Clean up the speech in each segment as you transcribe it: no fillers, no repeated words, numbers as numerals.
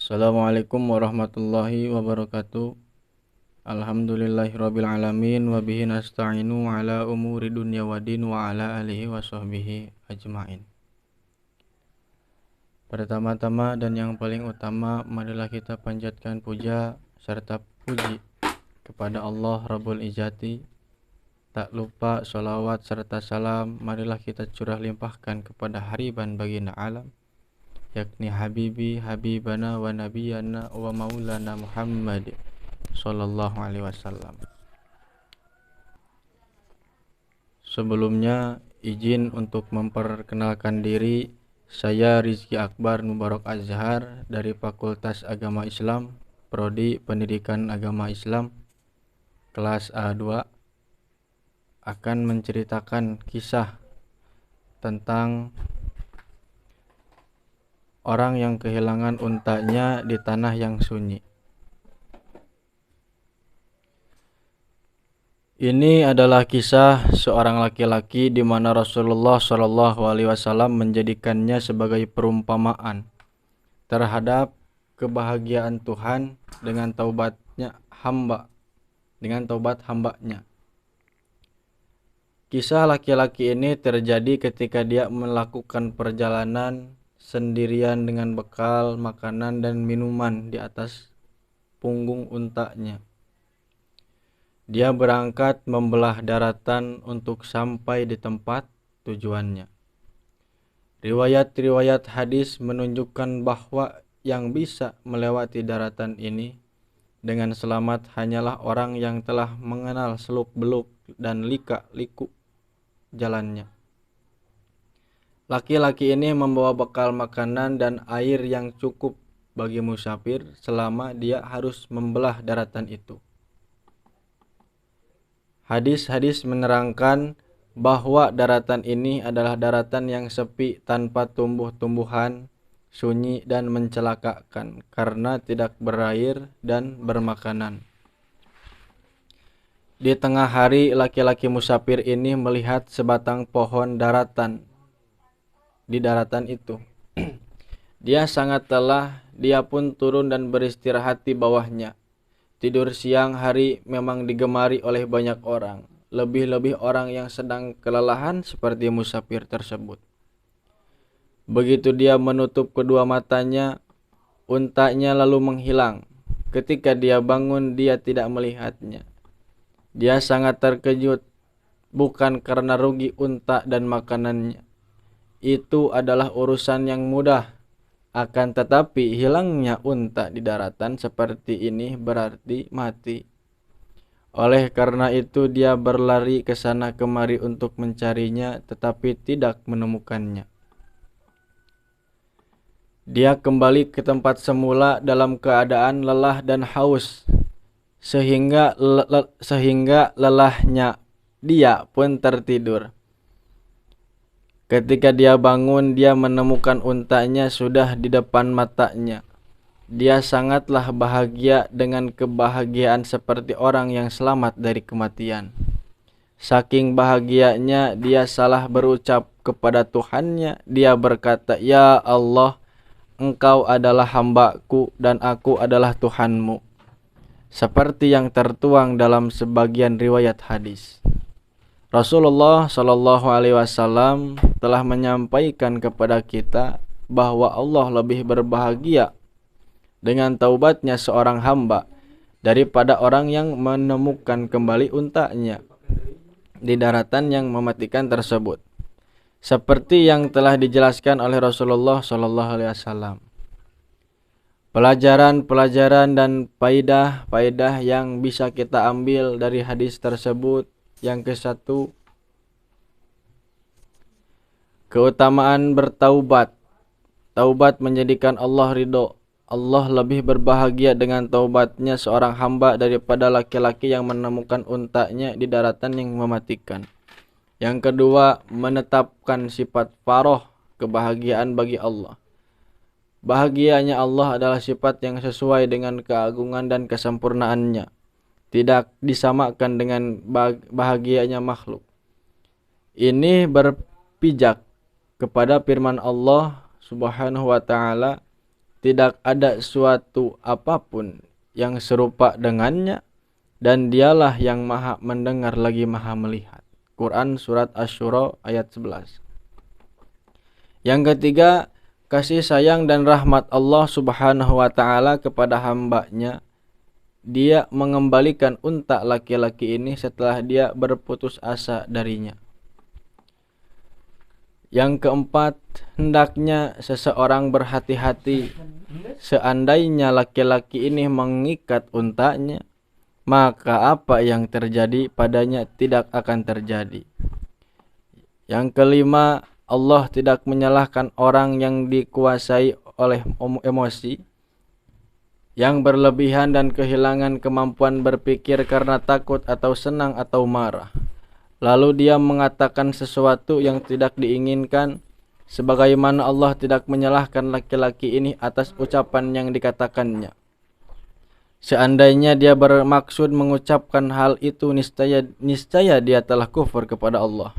Assalamualaikum warahmatullahi wabarakatuh. Alhamdulillahirabbil alamin wa bihi nasta'inu ala umuri dunya waddin wa ala alihi wa sahbihi ajmain. Pertama-tama dan yang paling utama, marilah kita panjatkan puja serta puji kepada Allah Rabbul Izzati. Tak lupa sholawat serta salam marilah kita curah limpahkan kepada hariban baginda alam, yakni Habibi Habibana wa Nabiyana wa Maulana Muhammad sallallahu alaihi wasallam. Sebelumnya izin untuk memperkenalkan diri. Saya Rizky Akbar Mubarak Azhar dari Fakultas Agama Islam, Prodi Pendidikan Agama Islam, kelas A2, akan menceritakan kisah tentang orang yang kehilangan untanya di tanah yang sunyi. Ini adalah kisah seorang laki-laki di mana Rasulullah Shallallahu Alaihi Wasallam menjadikannya sebagai perumpamaan terhadap kebahagiaan Tuhan dengan taubat hambanya. Kisah laki-laki ini terjadi ketika dia melakukan perjalanan sendirian dengan bekal makanan dan minuman di atas punggung untanya. Dia berangkat membelah daratan untuk sampai di tempat tujuannya. Riwayat-riwayat hadis menunjukkan bahwa yang bisa melewati daratan ini dengan selamat hanyalah orang yang telah mengenal seluk-beluk dan lika-liku jalannya. Laki-laki ini membawa bekal makanan dan air yang cukup bagi musafir selama dia harus membelah daratan itu. Hadis-hadis menerangkan bahwa daratan ini adalah daratan yang sepi tanpa tumbuh-tumbuhan, sunyi dan mencelakakan karena tidak berair dan bermakanan. Di tengah hari, laki-laki musafir ini melihat sebatang pohon di daratan itu. Dia sangat lelah, dia pun turun dan beristirahat di bawahnya. Tidur siang hari memang digemari oleh banyak orang, lebih-lebih orang yang sedang kelelahan seperti musafir tersebut. Begitu dia menutup kedua matanya, untanya lalu menghilang. Ketika dia bangun, dia tidak melihatnya. Dia sangat terkejut, bukan karena rugi unta dan makanannya. Itu adalah urusan yang mudah. Akan tetapi hilangnya unta di daratan seperti ini berarti mati. Oleh karena itu dia berlari ke sana kemari untuk mencarinya tetapi tidak menemukannya. Dia kembali ke tempat semula dalam keadaan lelah dan haus sehingga lelahnya dia pun tertidur. Ketika dia bangun, dia menemukan untanya sudah di depan matanya. Dia sangatlah bahagia dengan kebahagiaan seperti orang yang selamat dari kematian. Saking bahagianya, dia salah berucap kepada Tuhannya. Dia berkata, "Ya Allah, Engkau adalah hambaku dan aku adalah Tuhanmu." Seperti yang tertuang dalam sebagian riwayat hadis. Rasulullah Shallallahu Alaihi Wasallam telah menyampaikan kepada kita bahwa Allah lebih berbahagia dengan taubatnya seorang hamba daripada orang yang menemukan kembali untanya di daratan yang mematikan tersebut. Seperti yang telah dijelaskan oleh Rasulullah Shallallahu Alaihi Wasallam. Pelajaran-pelajaran dan faedah-faedah yang bisa kita ambil dari hadis tersebut. Yang ke-1, keutamaan bertaubat. Taubat menjadikan Allah ridho. Allah lebih berbahagia dengan taubatnya seorang hamba daripada laki-laki yang menemukan untanya di daratan yang mematikan. Yang kedua, menetapkan sifat faroh, kebahagiaan bagi Allah. Bahagianya Allah adalah sifat yang sesuai dengan keagungan dan kesempurnaannya. Tidak disamakan dengan bahagianya makhluk. Ini berpijak kepada firman Allah Subhanahu wa taala, tidak ada suatu apapun yang serupa dengannya, dan dialah yang maha mendengar lagi maha melihat. Quran surat Asy-Syura ayat 11. Yang ketiga, kasih sayang dan rahmat Allah Subhanahu wa taala kepada hambanya. Dia mengembalikan unta laki-laki ini setelah dia berputus asa darinya. Yang keempat, hendaknya seseorang berhati-hati. Seandainya laki-laki ini mengikat untanya, maka apa yang terjadi padanya tidak akan terjadi. Yang kelima, Allah tidak menyalahkan orang yang dikuasai oleh emosi, yang berlebihan dan kehilangan kemampuan berpikir karena takut atau senang atau marah. Lalu dia mengatakan sesuatu yang tidak diinginkan, sebagaimana Allah tidak menyalahkan laki-laki ini atas ucapan yang dikatakannya. Seandainya dia bermaksud mengucapkan hal itu, niscaya dia telah kufur kepada Allah.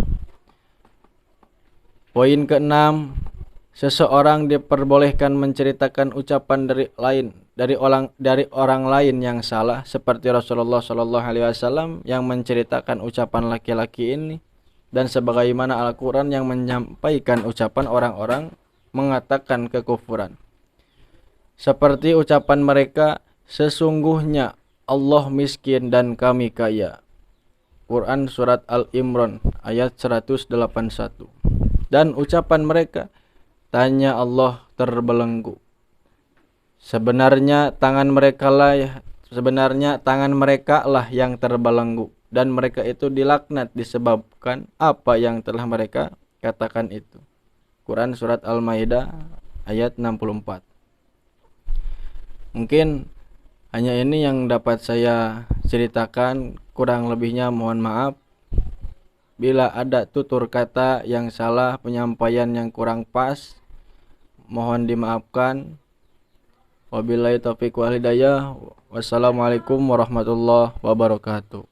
Poin keenam, seseorang diperbolehkan menceritakan ucapan dari orang lain yang salah, seperti Rasulullah SAW yang menceritakan ucapan laki-laki ini, dan sebagaimana Al-Quran yang menyampaikan ucapan orang-orang mengatakan kekufuran. Seperti ucapan mereka, sesungguhnya Allah miskin dan kami kaya. Quran surat Al-Imran ayat 181. Dan ucapan mereka, tanya Allah terbelenggu. Sebenarnya tangan mereka lah yang terbelenggu, dan mereka itu dilaknat disebabkan apa yang telah mereka katakan itu. Quran surat Al-Maidah ayat 64. Mungkin hanya ini yang dapat saya ceritakan, kurang lebihnya mohon maaf. Bila ada tutur kata yang salah, penyampaian yang kurang pas, mohon dimaafkan. Wabillahi taufiq wal hidayah. Wassalamualaikum warahmatullahi wabarakatuh.